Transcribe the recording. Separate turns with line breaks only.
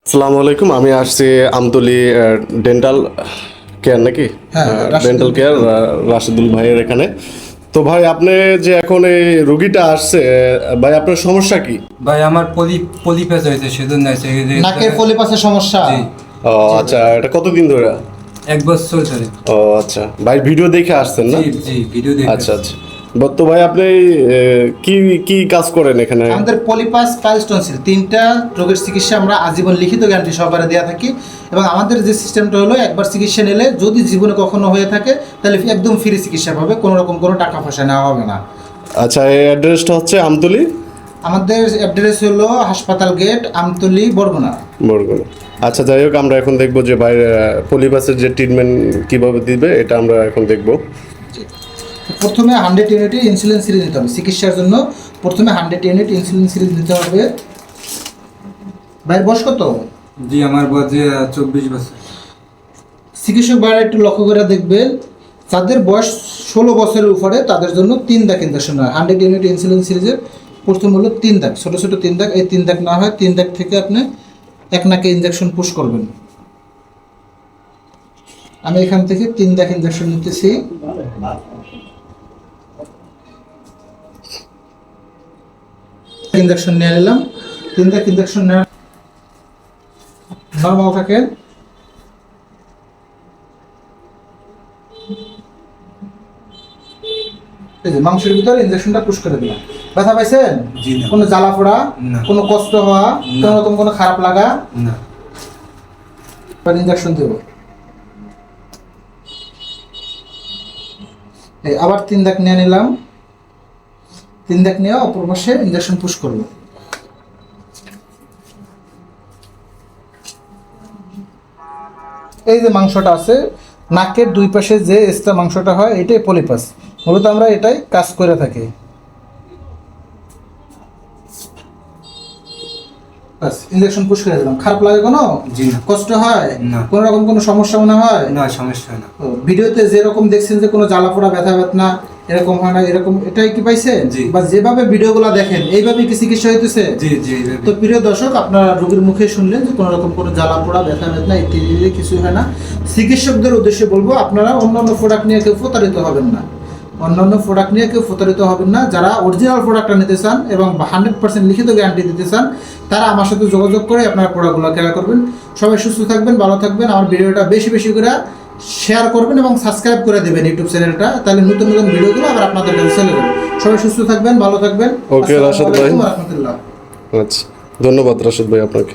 আসসালামু আলাইকুম, আমি আসছি আমতলী ডেন্টাল কেয়ার নাকি? ডেন্টাল কেয়ার রাশিদুল ভাইয়ের এখানে। তো ভাই, আপনি যে এখন এই রুগীটা আসছে, ভাই আপনার সমস্যা কি?
ভাই আমার পলিপ্যাচ হয়েছে, সেজন্য আছে
নাকের পলিপাসের সমস্যা।
জি।
ও আচ্ছা, এটা কতদিন ধরে?
1 বছর ধরে।
ও আচ্ছা, ভাই ভিডিও দেখে আসছেন না?
জি জি, ভিডিও দেখে।
আচ্ছা আচ্ছা। তো ভাই আপনি কি কি কাজ করেন এখানে?
আমাদের পলিপাস পাইলস টনসিল 3টা রোগের চিকিৎসা আমরা আজীবন লিখিত গ্যারান্টি সহকারে দেওয়া থাকি। এবং আমাদের যে সিস্টেমটা হলো, একবার চিকিৎসা নিলে যদি জীবনে কখনো হয়ে থাকে তাহলে একদম ফ্রি চিকিৎসা পাবে, কোনো রকম কোনো টাকা পয়সা নেওয়া হবে না।
আচ্ছা, এই অ্যাড্রেসটা হচ্ছে আমতলী?
আমাদের অ্যাড্রেস হলো হাসপাতাল গেট, আমতলী, বরগুনা।
বরগুনা। আচ্ছা, যাই হোক, আমরা এখন দেখবো যে ভাই পলিপাসের যে ট্রিটমেন্ট কিভাবে দিবে, এটা আমরা এখন দেখবো।
প্রথমে 100 ইউনিটের ইনসুলিন সিরিজ নিতে হবে চিকিৎসার জন্য। প্রথমে 100 ইউনিট ইনসুলিন সিরিজ নিতে হবে। ভাইয়ের বয়স কত?
জি, আমার বয়স 24 বছর।
চিকিৎসক ভাইরা একটু লক্ষ্য করে দেখবেন, যাদের বয়স 16 বছরের উপরে তাদের জন্য 3 দাগ ইনজেকশন হয়। 100 ইউনিট ইনসুলিন সিরিজের প্রথম হলো 3 দাগ, ছোটো ছোটো 3 দাগ। এই 3 দাগ না হয় 3 দাগ থেকে আপনি এক নাকে ইনজেকশন পুশ করবেন। আমি এখান থেকে 3 দাগ ইনজেকশন নিতেছি। ইনজেকশন নিয়ে নিলাম। 3 দাগ ইনজেকশন নেওয়া নর্মাল থাকেন। এই যে মাংসের ভিতরে ইনজেকশনটা পুশ করে দিলাম। ব্যথা পাইছেন?
জি না।
কোনো জ্বালা পোড়া,
না।
কোনো কষ্ট হওয়া,
না।
কোনো রকম কোনো খারাপ লাগা?
না।
এবার ইনজেকশন দেব। এই আবার 3 দাগ নিয়ে নিলাম। 3 দাগ নিয়ে অপর পাশে ইনজেকশন পুশ করব। এই যে মাংসটা আছে নাকের 2 পাশে যে এক্সট্রা মাংসটা হয়, এটাই পলিপাস। মূলত আমরা এটাই কাজ করে থাকি। বাস, ইনজেকশন পুশ করে দিলাম। খারাপ লাগে কোনো?
জি না।
কষ্ট হয়?
না।
কোনো রকম কোনো সমস্যা মনে হয়?
না, সমস্যা হয় না।
ও, ভিডিওতে যেরকম দেখছেন যে কোনো জ্বালা পোড়া, ব্যথা বেদনা এরকম হয় না, এরকম এটাই কি পাইছে?
জি।
বা যেভাবে ভিডিওগুলো দেখেন এইভাবেই কি চিকিৎসা হইতেছে?
জি জি।
তো প্রিয় দর্শক, আপনারা রোগীর মুখে শুনলেন যে কোনো রকম কোনো জ্বালা পোড়া, ব্যথা বেদনা ইত্যাদি কিছু হয় না। চিকিৎসকদের উদ্দেশ্যে বলবো, আপনারা অন্যান্য প্রোডাক্ট নিয়ে কেউ প্রতারিত হবেন না। অন্যান্য প্রোডাক্ট নিয়ে কেউ প্রতারিত হবেন না। যারা অরিজিনাল প্রোডাক্টটা নিতে চান এবং 100% লিখিত গ্যারান্টি দিতে চান, তারা আমার সাথে যোগাযোগ করে আপনার প্রোডাক্টগুলো ক্রয় করবেন। সবাই সুস্থ থাকবেন, ভালো থাকবেন। আমার ভিডিওটা বেশি বেশি করে শেয়ার করবেন এবং সাবস্ক্রাইব করে দেবেন ইউটিউব চ্যানেলটা, তাহলে নতুন নতুন ভিডিওগুলো আবার আপনাদের কাছে চলে যাবে। সবাই সুস্থ থাকবেন, ভালো থাকবেন।
ওকে রাশেদ ভাই।
আসসালামু আলাইকুম ওয়া রাহমাতুল্লাহ।
আচ্ছা, ধন্যবাদ রাশেদ ভাই আপনাকে।